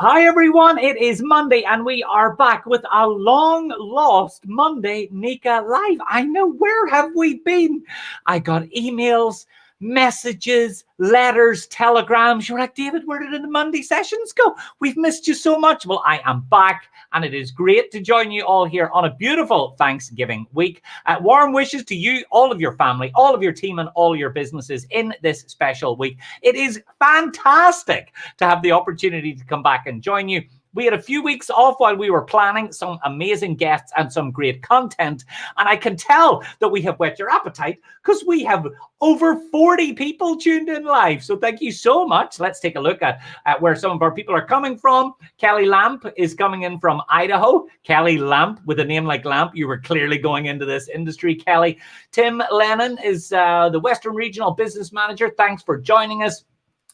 Hi everyone, it is Monday and we are back with a long lost Monday NECA Live. I know, where have we been? I got emails, messages, letters, telegrams. You're like, David, where did the Monday sessions go? We've missed you so much. Well, I am back and it is great to join you all here on a beautiful Thanksgiving week. Warm wishes to you, all of your family, all of your team and all your businesses in this special week. It is fantastic to have the opportunity to come back and join you. We had a few weeks off while we were planning some amazing guests and some great content. And I can tell that we have whet your appetite because we have over 40 people tuned in live. So thank you so much. Let's take a look at where some of our people are coming from. Kelly Lamp is coming in from Idaho. Kelly Lamp, with a name like Lamp, you were clearly going into this industry, Kelly. Tim Lennon is the Western Regional Business Manager. Thanks for joining us.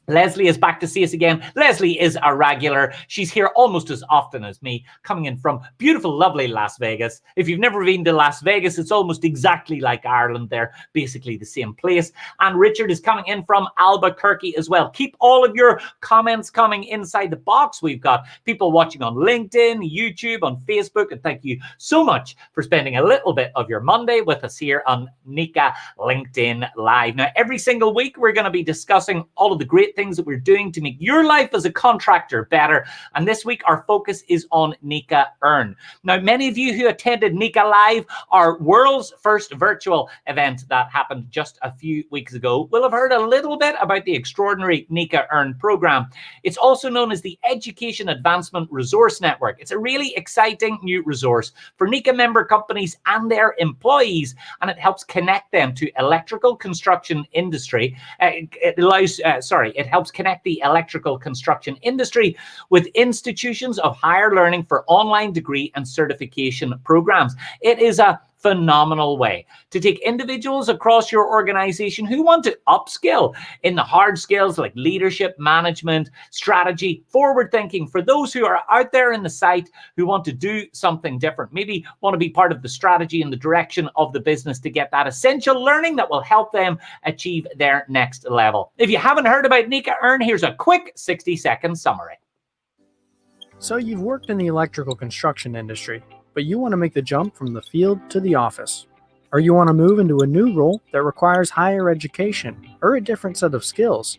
Leslie is back to see us again. Leslie is a regular. She's here almost as often as me, coming in from beautiful, lovely Las Vegas. If you've never been to Las Vegas, it's almost exactly like Ireland. They're basically the same place. And Richard is coming in from Albuquerque as well. Keep all of your comments coming inside the box. We've got people watching on LinkedIn, YouTube, on Facebook. And thank you so much for spending a little bit of your Monday with us here on NECA LinkedIn Live. Now, every single week, we're going to be discussing all of the great things that we're doing to make your life as a contractor better. And this week, our focus is on NECA EARN. Now, many of you who attended NECA Live, our world's first virtual event that happened just a few weeks ago, will have heard a little bit about the extraordinary NECA EARN program. It's also known as the Education Advancement Resource Network. It's a really exciting new resource for NECA member companies and their employees, and it helps connect them to electrical construction industry. It helps connect the electrical construction industry with institutions of higher learning for online degree and certification programs. It is a phenomenal way to take individuals across your organization who want to upskill in the hard skills like leadership, management, strategy, forward thinking. For those who are out there in the site who want to do something different, maybe want to be part of the strategy and the direction of the business to get that essential learning that will help them achieve their next level. If you haven't heard about NECA EARN, here's a quick 60-second summary. So you've worked in the electrical construction industry, but you want to make the jump from the field to the office. Or you want to move into a new role that requires higher education or a different set of skills.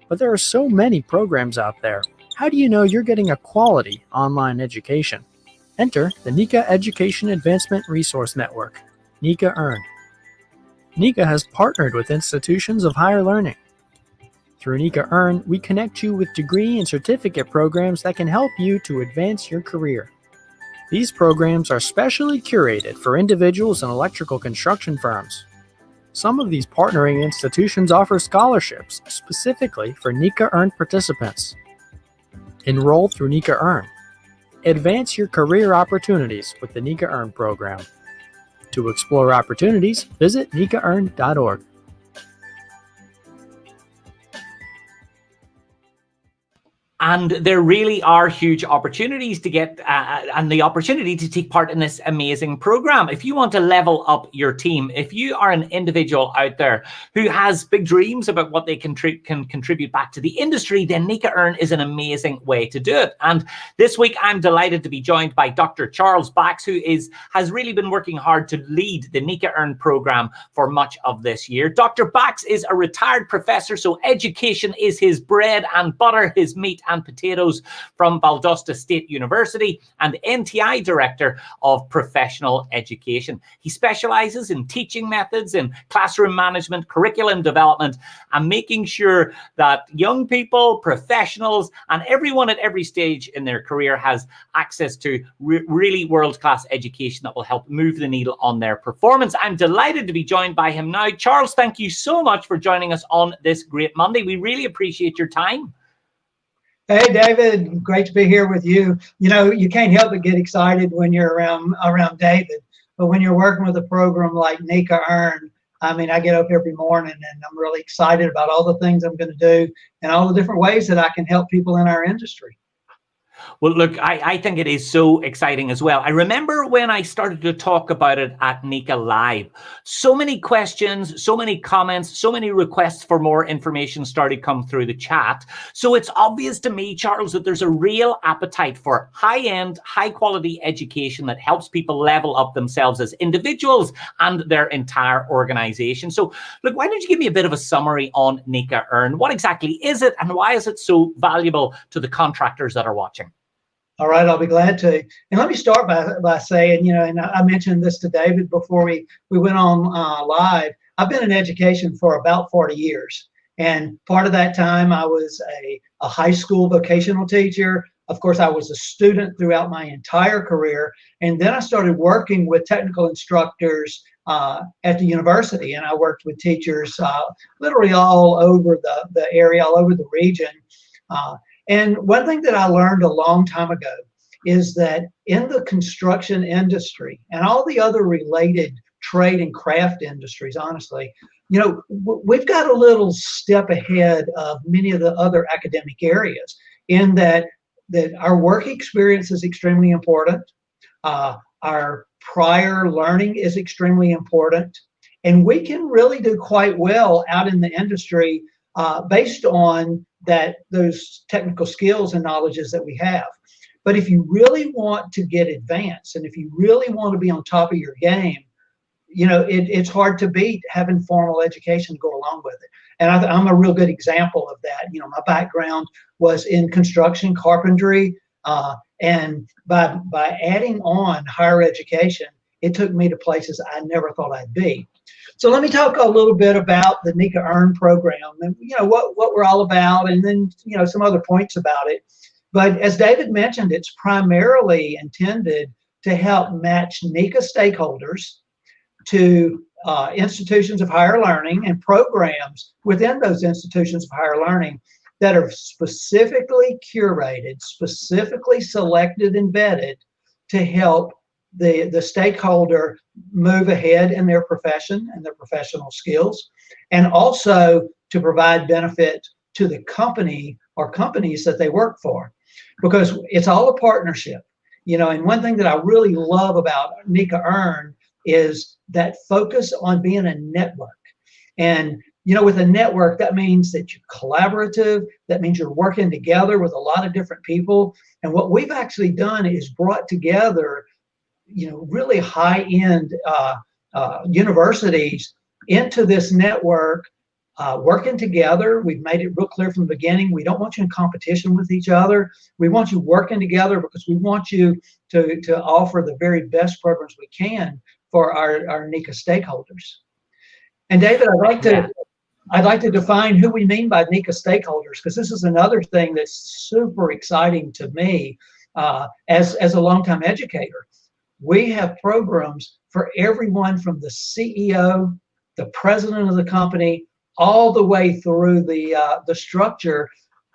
But there are so many programs out there. How do you know you're getting a quality online education? Enter the NECA Education Advancement Resource Network, NECA EARN. NECA has partnered with institutions of higher learning. Through NECA EARN, we connect you with degree and certificate programs that can help you to advance your career. These programs are specially curated for individuals and electrical construction firms. Some of these partnering institutions offer scholarships specifically for NECA EARN participants. Enroll through NECA EARN. Advance your career opportunities with the NECA EARN program. To explore opportunities, visit NECAEARN.org. And there really are huge opportunities to get and the opportunity to take part in this amazing program. If you want to level up your team, if you are an individual out there who has big dreams about what they can contribute back to the industry, then NECA EARN is an amazing way to do it. And this week, I'm delighted to be joined by Dr. Charles Bax, who has really been working hard to lead the NECA EARN program for much of this year. Dr. Bax is a retired professor, so education is his bread and butter, his meat and potatoes, from Valdosta State University, and NTI Director of Professional Education. He specializes in teaching methods, in classroom management, curriculum development, and making sure that young people, professionals, and everyone at every stage in their career has access to really world-class education that will help move the needle on their performance. I'm delighted to be joined by him now. Charles, thank you so much for joining us on this great Monday. We really appreciate your time. Hey, David, great to be here with you. You know, you can't help but get excited when you're around David, but when you're working with a program like NECA EARN, I mean, I get up every morning and I'm really excited about all the things I'm going to do and all the different ways that I can help people in our industry. Well, look, I think it is so exciting as well. I remember when I started to talk about it at NECA Live, so many questions, so many comments, so many requests for more information started coming through the chat. So it's obvious to me, Charles, that there's a real appetite for high-end, high-quality education that helps people level up themselves as individuals and their entire organization. So look, why don't you give me a bit of a summary on NECA EARN? What exactly is it, and why is it so valuable to the contractors that are watching? All right, I'll be glad to. And let me start by saying, you know, and I mentioned this to David before we went on live. I've been in education for about 40 years. And part of that time, I was a high school vocational teacher. Of course, I was a student throughout my entire career. And then I started working with technical instructors at the university. And I worked with teachers literally all over the area, all over the region. And one thing that I learned a long time ago is that in the construction industry and all the other related trade and craft industries, honestly, you know, we've got a little step ahead of many of the other academic areas in that our work experience is extremely important. Our prior learning is extremely important. And we can really do quite well out in the industry based on those technical skills and knowledges that we have. But if you really want to get advanced and if you really want to be on top of your game, you know, it's hard to beat having formal education to go along with it. And I'm a real good example of that. You know, my background was in construction, carpentry, and by adding on higher education, it took me to places I never thought I'd be. So let me talk a little bit about the NECA EARN program and, you know, what we're all about, and then, you know, some other points about it. But as David mentioned, it's primarily intended to help match NECA stakeholders to institutions of higher learning and programs within those institutions of higher learning that are specifically curated, specifically selected and vetted to help the stakeholder move ahead in their profession and their professional skills, and also to provide benefit to the company or companies that they work for, because it's all a partnership. You know, and one thing that I really love about NECA EARN is that focus on being a network. And you know, with a network, that means that you're collaborative, that means you're working together with a lot of different people. And what we've actually done is brought together, you know, really high-end universities into this network, working together. We've made it real clear from the beginning, we don't want you in competition with each other. We want you working together because we want you to offer the very best programs we can for our NECA stakeholders. And David, I'd like to define who we mean by NECA stakeholders, because this is another thing that's super exciting to me as a longtime educator. We have programs for everyone from the CEO, the president of the company, all the way through the structure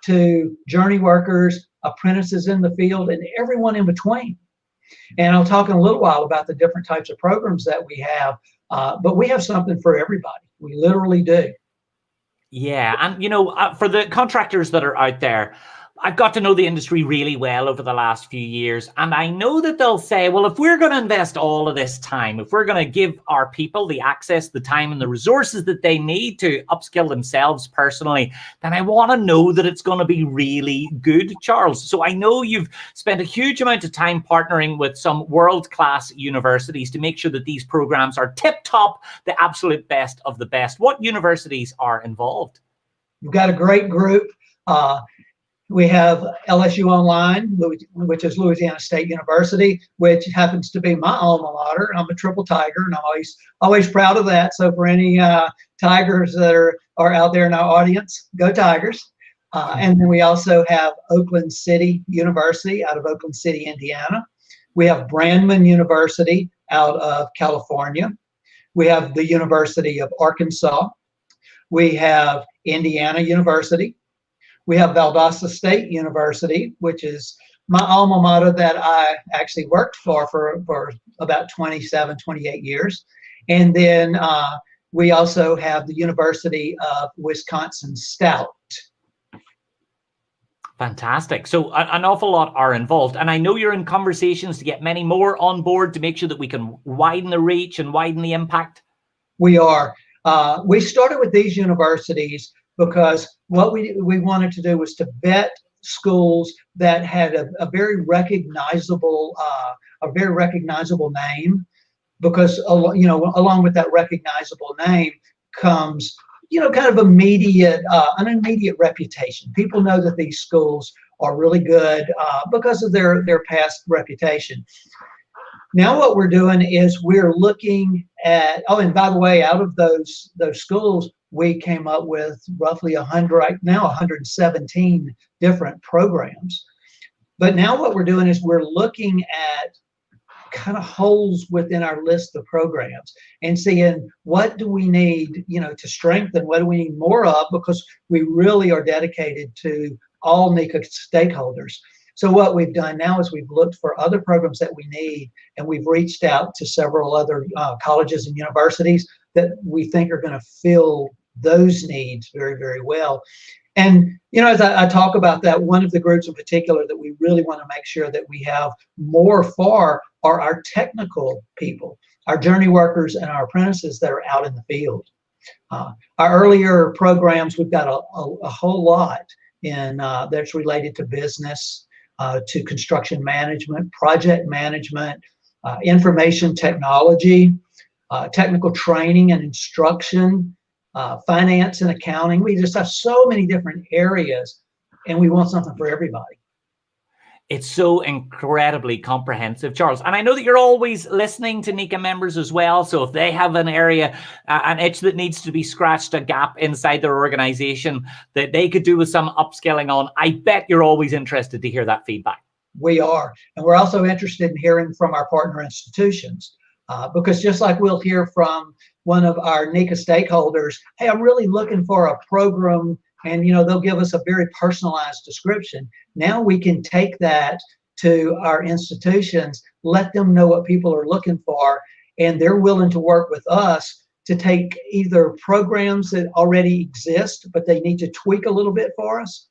to journey workers, apprentices in the field, and everyone in between. And I'll talk in a little while about the different types of programs that we have, but we have something for everybody. We literally do. Yeah, and you know, for the contractors that are out there, I've got to know the industry really well over the last few years, and I know that they'll say, well, if we're going to invest all of this time, if we're going to give our people the access, the time, and the resources that they need to upskill themselves personally, then I want to know that it's going to be really good, Charles. So I know you've spent a huge amount of time partnering with some world-class universities to make sure that these programs are tip-top, the absolute best of the best. What universities are involved? We've got a great group. We have LSU Online, which is Louisiana State University, which happens to be my alma mater. I'm a triple Tiger, and I'm always proud of that. So for any Tigers that are out there in our audience, go Tigers. And then we also have Oakland City University out of Oakland City, Indiana. We have Brandman University out of California. We have the University of Arkansas. We have Indiana University. We have Valdosta State University, which is my alma mater that I actually worked for about 27, 28 years. And then we also have the University of Wisconsin Stout. Fantastic. So an awful lot are involved. And I know you're in conversations to get many more on board to make sure that we can widen the reach and widen the impact. We are. We started with these universities because what we wanted to do was to vet schools that had a very recognizable name, because along with that recognizable name comes kind of an immediate reputation. People know that these schools are really good because of their past reputation. Now what we're doing is we're looking at, oh, and by the way, out of those schools, we came up with roughly 117 different programs. But now what we're doing is we're looking at kind of holes within our list of programs and seeing what do we need, to strengthen, what do we need more of, because we really are dedicated to all NECA stakeholders. So what we've done now is we've looked for other programs that we need, and we've reached out to several other colleges and universities that we think are going to fill those needs very, very well. And, as I talk about that, one of the groups in particular that we really want to make sure that we have more for are our technical people, our journey workers and our apprentices that are out in the field. Our earlier programs, we've got a whole lot in that's related to business, to construction management, project management, information technology, technical training and instruction, finance and accounting. We just have so many different areas, and we want something for everybody. It's so incredibly comprehensive, Charles. And I know that you're always listening to NECA members as well. So if they have an area, an itch that needs to be scratched, a gap inside their organization that they could do with some upskilling on, I bet you're always interested to hear that feedback. We are. And we're also interested in hearing from our partner institutions, because just like we'll hear from one of our NECA stakeholders, hey, I'm really looking for a program, and they'll give us a very personalized description. Now we can take that to our institutions, let them know what people are looking for, and they're willing to work with us to take either programs that already exist but they need to tweak a little bit for us,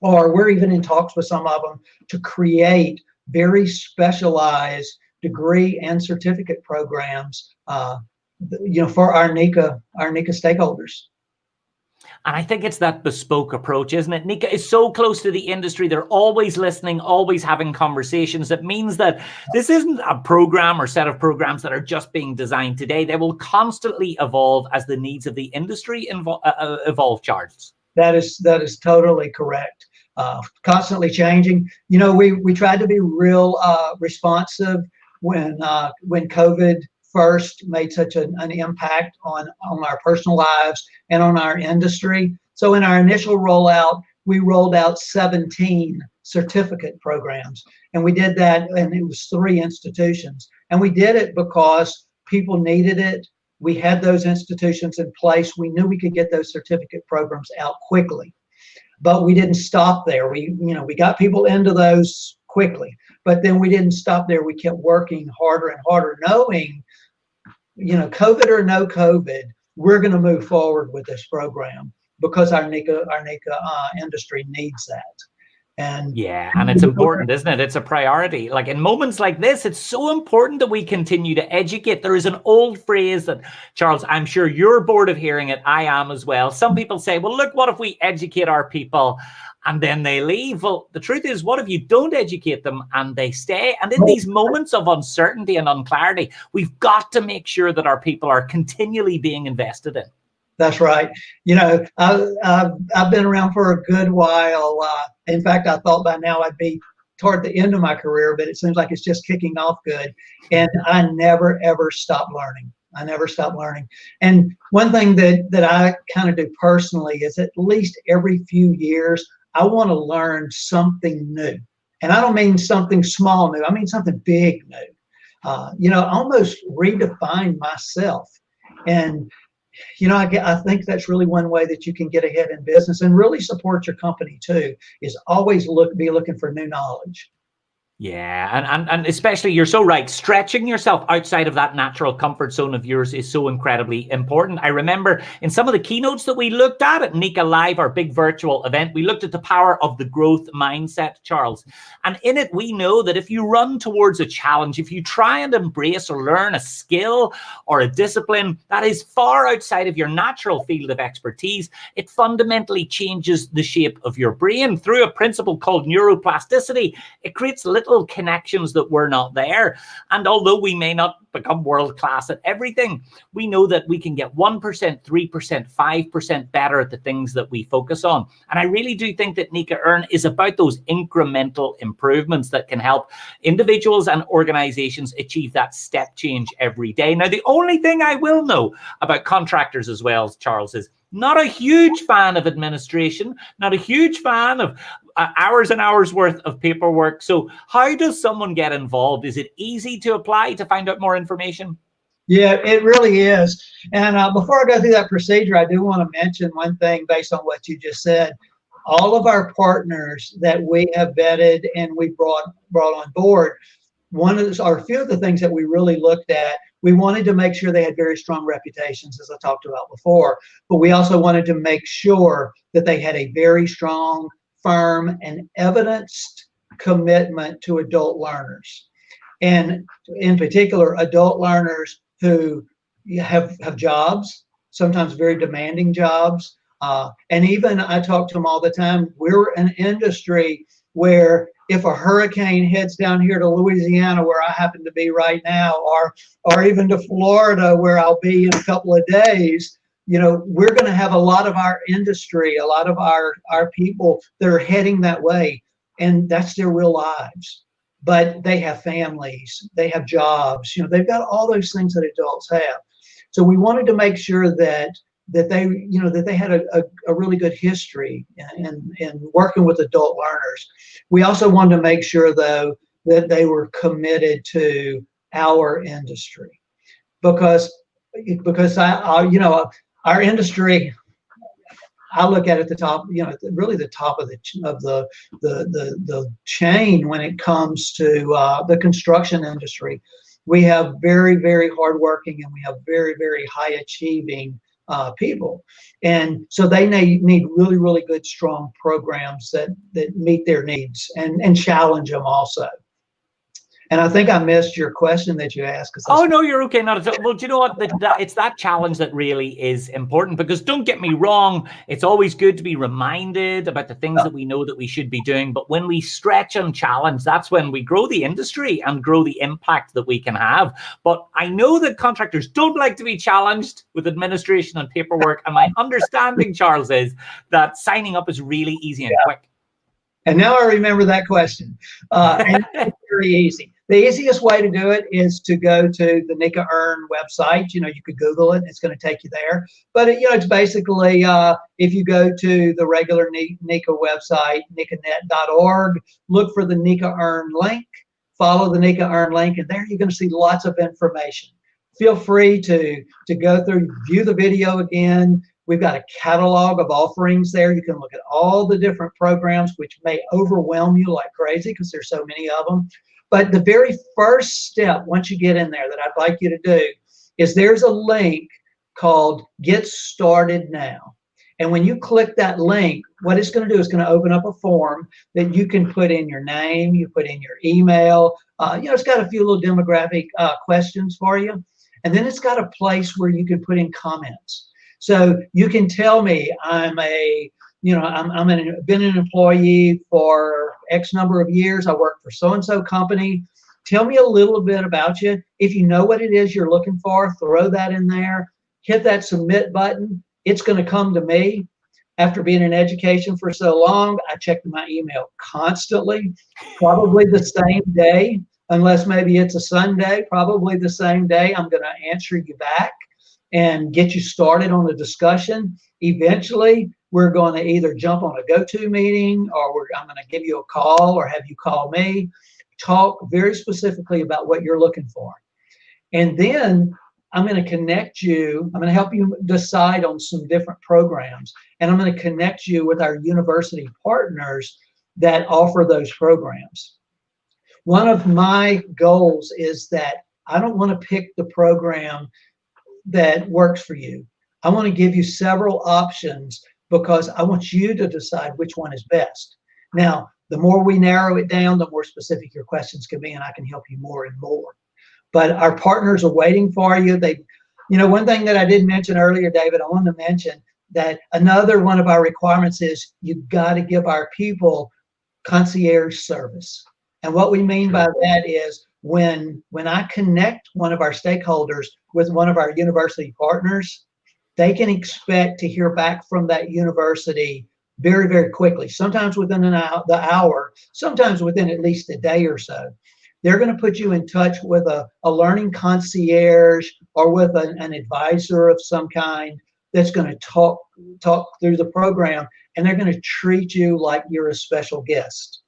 or we're even in talks with some of them to create very specialized degree and certificate programs for our NECA stakeholders. And I think it's that bespoke approach, isn't it? NECA is so close to the industry. They're always listening, always having conversations. That means that this isn't a program or set of programs that are just being designed today. They will constantly evolve as the needs of the industry evolve, Charles. That is totally correct. Constantly changing. We tried to be real responsive when COVID first made such an impact on our personal lives and on our industry. So in our initial rollout, we rolled out 17 certificate programs, and we did that, and it was 3 institutions. And we did it because people needed it. We had those institutions in place. We knew we could get those certificate programs out quickly, but we didn't stop there. We got people into those quickly, but then we didn't stop there. We kept working harder and harder, knowing, COVID or no COVID, we're going to move forward with this program because our NECA industry needs that. And yeah, and it's important, isn't it? It's a priority. Like in moments like this, it's so important that we continue to educate. There is an old phrase that, Charles, I'm sure you're bored of hearing it. I am as well. Some people say, well, look, what if we educate our people and then they leave? Well, the truth is, what if you don't educate them and they stay? And in these moments of uncertainty and unclarity, we've got to make sure that our people are continually being invested in. That's right. I've been around for a good while. In fact, I thought by now I'd be toward the end of my career, but it seems like it's just kicking off good. And I never, ever stop learning. I never stop learning. And one thing that I kind of do personally is at least every few years, I want to learn something new. And I don't mean something small new. I mean something big new. Almost redefine myself. And I think that's really one way that you can get ahead in business and really support your company too, is always be looking for new knowledge. Yeah, and especially, you're so right. Stretching yourself outside of that natural comfort zone of yours is so incredibly important. I remember in some of the keynotes that we looked at NECA Live, our big virtual event, we looked at the power of the growth mindset, Charles. And in it, we know that if you run towards a challenge, if you try and embrace or learn a skill or a discipline that is far outside of your natural field of expertise, it fundamentally changes the shape of your brain through a principle called neuroplasticity. It creates little connections that were not there. And although we may not become world class at everything, we know that we can get 1%, 3%, 5% better at the things that we focus on. And I really do think that NECA EARN is about those incremental improvements that can help individuals and organizations achieve that step change every day. Now, the only thing I will know about contractors as well, Charles, is not a huge fan of administration, not a huge fan of hours and hours worth of paperwork. So how does someone get involved? Is it easy to apply to find out more information? Yeah, it really is. And before I go through that procedure, I do want to mention one thing based on what you just said. All of our partners that we have vetted and we brought on board, a few of the things that we really looked at, we wanted to make sure they had very strong reputations, as I talked about before, but we also wanted to make sure that they had a very strong, firm, and evidenced commitment to adult learners. And in particular, adult learners who have jobs, sometimes very demanding jobs. And even I talk to them all the time, we're an industry where if a hurricane heads down here to Louisiana, where I happen to be right now, or even to Florida, where I'll be in a couple of days, you know, we're going to have a lot of our industry, a lot of our people that are heading that way, and that's their real lives. But they have families, they have jobs, you know, they've got all those things that adults have. So we wanted to make sure that they, you know, that they had a really good history in working with adult learners. We also wanted to make sure, though, that they were committed to our industry, because you know, our industry, I look at it the top, you know, really the top of the chain when it comes to the construction industry. We have very, very hardworking, and we have very, very high achieving people, and so they need really, really good, strong programs that meet their needs and challenge them also. And I think I missed your question that you asked. Oh, no, you're okay. Not at all. Well, do you know what? It's that challenge that really is important, because don't get me wrong, it's always good to be reminded about the things that we know that we should be doing. But when we stretch and challenge, that's when we grow the industry and grow the impact that we can have. But I know that contractors don't like to be challenged with administration and paperwork. And my understanding, Charles, is that signing up is really easy and quick. And now I remember that question. And it's very easy. The easiest way to do it is to go to the NECA EARN website. You know, you could Google it. It's going to take you there. But, you know, it's basically, if you go to the regular NECA website, necanet.org, look for the NECA EARN link, follow the NECA EARN link, and there you're going to see lots of information. Feel free to go through, view the video again. We've got a catalog of offerings there. You can look at all the different programs, which may overwhelm you like crazy because there's so many of them. But the very first step, once you get in there, that I'd like you to do is there's a link called Get Started Now. And when you click that link, what it's going to do is going to open up a form that you can put in your name, you put in your email. You know, it's got a few little demographic questions for you. And then it's got a place where you can put in comments. So you can tell me, been an employee for X number of years. I work for so-and-so company. Tell me a little bit about you. If you know what it is you're looking for, throw that in there. Hit that submit button. It's going to come to me. After being in education for so long, I check my email constantly, probably the same day, unless maybe it's a Sunday, probably the same day. I'm going to answer you back and get you started on the discussion. Eventually, we're going to either jump on a go-to meeting, or I'm going to give you a call or have you call me, talk very specifically about what you're looking for. And then I'm going to connect you. I'm going to help you decide on some different programs. And I'm going to connect you with our university partners that offer those programs. one of my goals is that I don't want to pick the program that works for you. I want to give you several options because I want you to decide which one is best. Now, the more we narrow it down, the more specific your questions can be, and I can help you more and more. But our partners are waiting for you. One thing that I didn't mention earlier, David, I wanted to mention that another one of our requirements is you've got to give our people concierge service. And what we mean by that is when I connect one of our stakeholders with one of our university partners, they can expect to hear back from that university very, very quickly, sometimes within the hour, sometimes within at least a day or so. They're going to put you in touch with a learning concierge or with an advisor of some kind that's going to talk through the program, and they're going to treat you like you're a special guest.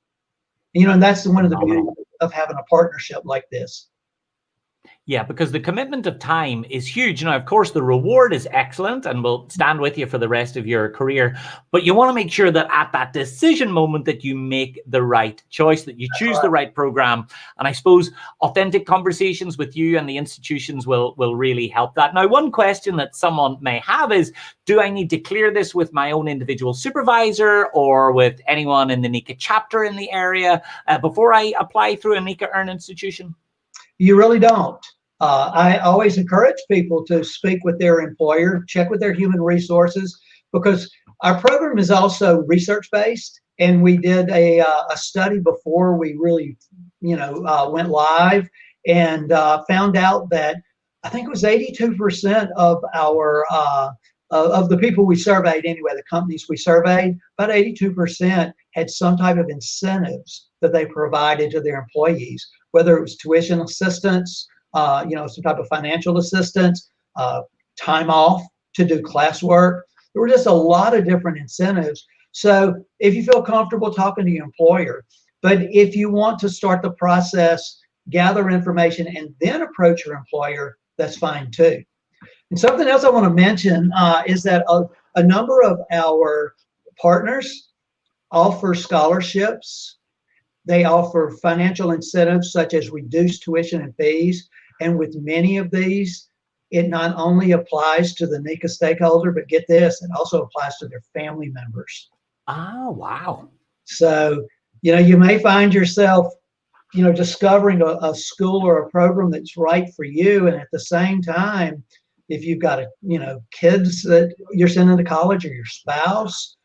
And that's one of the beauties of having a partnership like this. Yeah, because the commitment of time is huge. Now, of course, the reward is excellent and will stand with you for the rest of your career. But you want to make sure that at that decision moment that you make the right choice, that you choose the right program. And I suppose authentic conversations with you and the institutions will really help that. Now, one question that someone may have is, do I need to clear this with my own individual supervisor or with anyone in the NECA chapter in the area before I apply through a NECA EARN institution? You really don't. I always encourage people to speak with their employer, check with their human resources, because our program is also research-based, and we did a study before we really, went live, and found out that I think it was 82% of our of the people we surveyed anyway, the companies we surveyed, about 82% had some type of incentives that they provided to their employees, whether it was tuition assistance, some type of financial assistance, time off to do classwork. There were just a lot of different incentives. So if you feel comfortable talking to your employer, but if you want to start the process, gather information, and then approach your employer, that's fine too. And something else I want to mention is that a number of our partners offer scholarships. They offer financial incentives such as reduced tuition and fees. And with many of these, it not only applies to the NECA stakeholder, but get this, it also applies to their family members. Oh, wow. So, you may find yourself, discovering a school or a program that's right for you. And at the same time, if you've got, kids that you're sending to college or your spouse,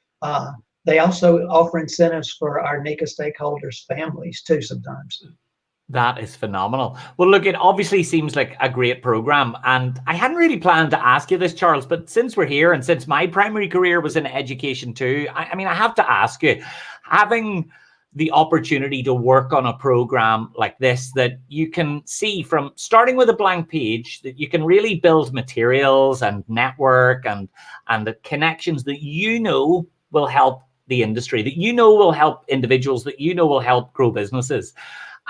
they also offer incentives for our NECA stakeholders' families too sometimes. That is phenomenal. Well, look, it obviously seems like a great program. And I hadn't really planned to ask you this, Charles, but since we're here and since my primary career was in education too, I have to ask you, having the opportunity to work on a program like this that you can see from starting with a blank page, that you can really build materials and network and the connections that will help the industry, that will help individuals, that will help grow businesses.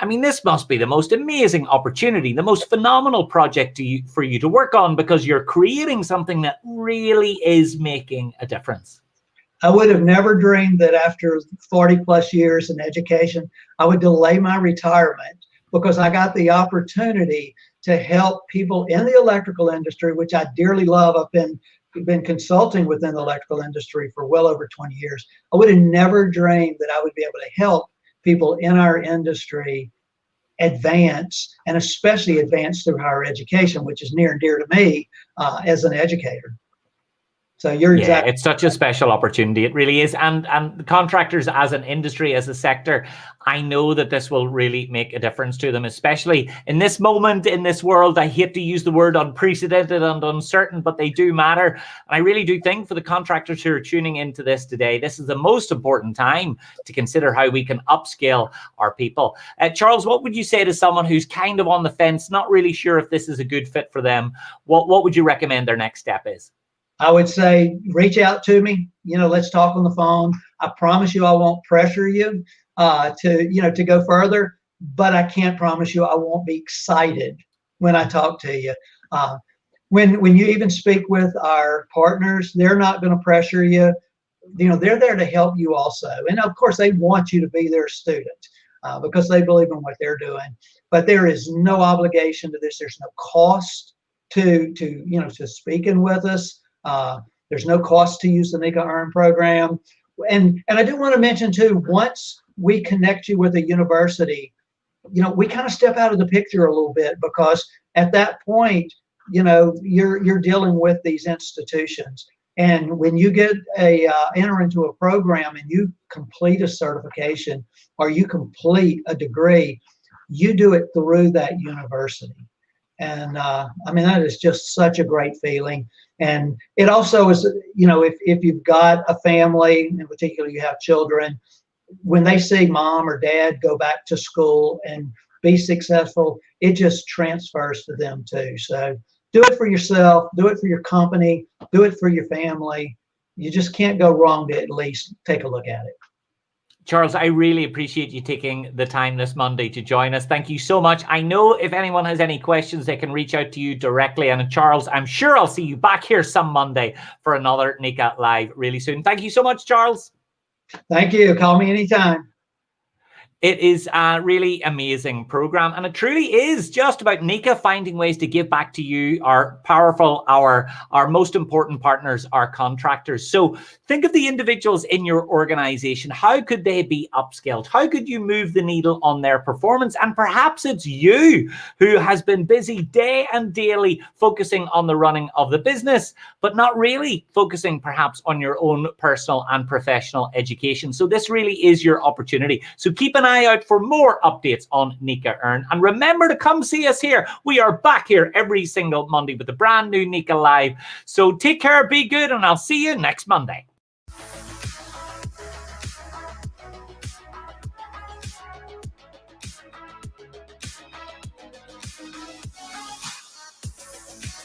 This must be the most amazing opportunity, the most phenomenal project for you to work on, because you're creating something that really is making a difference. I would have never dreamed that after 40 plus years in education, I would delay my retirement because I got the opportunity to help people in the electrical industry, which I dearly love. I've been consulting within the electrical industry for well over 20 years. I would have never dreamed that I would be able to help people in our industry advance, and especially advance through higher education, which is near and dear to me as an educator. So you're exactly. It's such a special opportunity. It really is. And the contractors as an industry, as a sector, I know that this will really make a difference to them, especially in this moment, in this world. I hate to use the word unprecedented and uncertain, but they do matter. And I really do think for the contractors who are tuning into this today, this is the most important time to consider how we can upscale our people. Charles, what would you say to someone who's kind of on the fence, not really sure if this is a good fit for them? What would you recommend their next step is? I would say, reach out to me. Let's talk on the phone. I promise you, I won't pressure you to go further, but I can't promise you I won't be excited when I talk to you. When you even speak with our partners, they're not going to pressure you. They're there to help you also, and of course, they want you to be their student. because they believe in what they're doing. But there is no obligation to this. There's no cost to speaking with us. There's no cost to use the NECA EARN program. And I do want to mention too, once we connect you with a university, we kind of step out of the picture a little bit, because at that point, you're dealing with these institutions. And when you get enter into a program and you complete a certification or you complete a degree, you do it through that university. And that is just such a great feeling. And it also is, if you've got a family, in particular you have children, when they see mom or dad go back to school and be successful, it just transfers to them too. So do it for yourself, do it for your company, do it for your family. You just can't go wrong to at least take a look at it. Charles, I really appreciate you taking the time this Monday to join us. Thank you so much. I know if anyone has any questions, they can reach out to you directly. And Charles, I'm sure I'll see you back here some Monday for another NECA Live really soon. Thank you so much, Charles. Thank you. Call me anytime. It is a really amazing program, and it truly is just about NECA finding ways to give back to you, our powerful, our most important partners, our contractors. So think of the individuals in your organization. How could they be upskilled? How could you move the needle on their performance? And perhaps it's you who has been busy day and daily focusing on the running of the business, but not really focusing perhaps on your own personal and professional education. So this really is your opportunity. So keep an eye out for more updates on NECA EARN. And remember to come see us here. We are back here every single Monday with a brand new NECA Live. So take care, be good, and I'll see you next Monday.